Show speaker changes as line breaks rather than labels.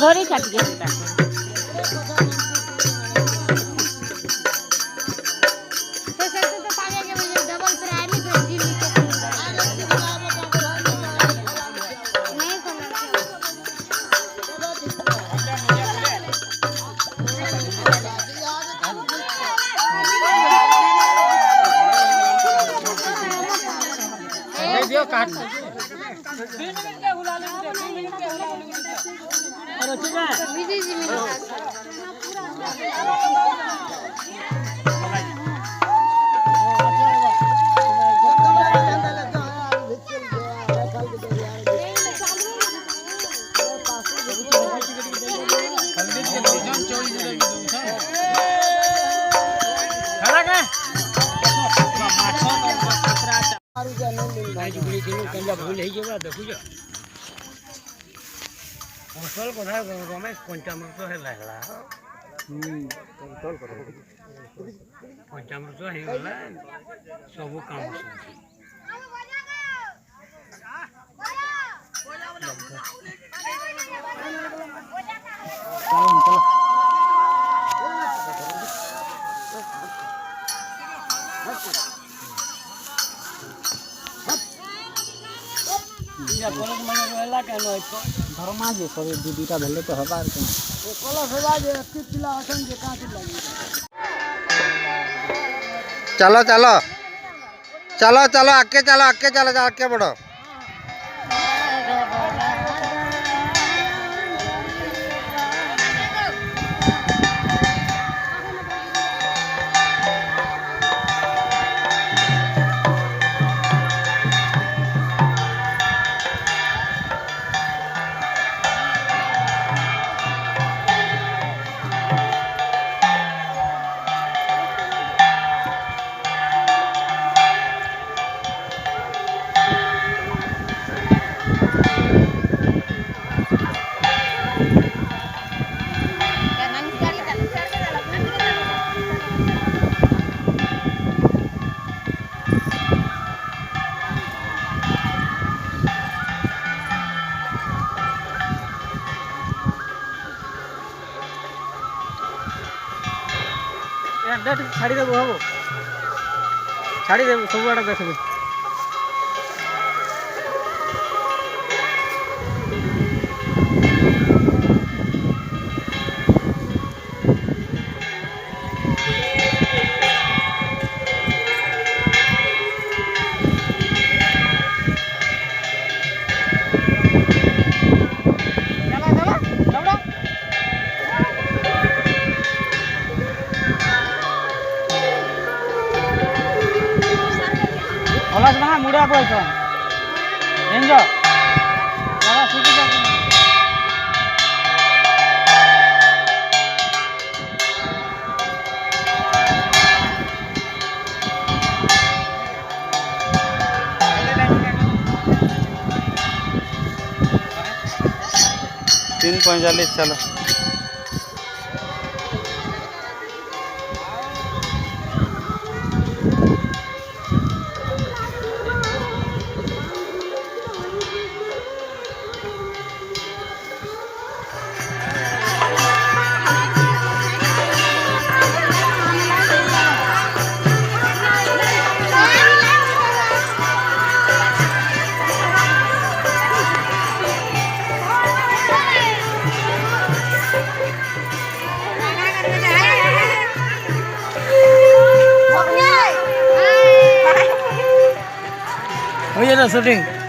घरी काट गया
फसल कथा रमेश पंचामृत है पंचामृत होगा सब काम
धर्मा जे सब दुटा भेले तो हबार के कलश हवा जे एत्ते पिला असन जे काट लगी
चलो चलो चलो चलो आके चलो आके बढ़ो
छाड़ी देबो हबो छाड़ी देबो सब आड़ा देखबे Olas bang muda apa itu? Enjo. Cara suki jauh. तीन 45 चलो हो जाए ना शूटिंग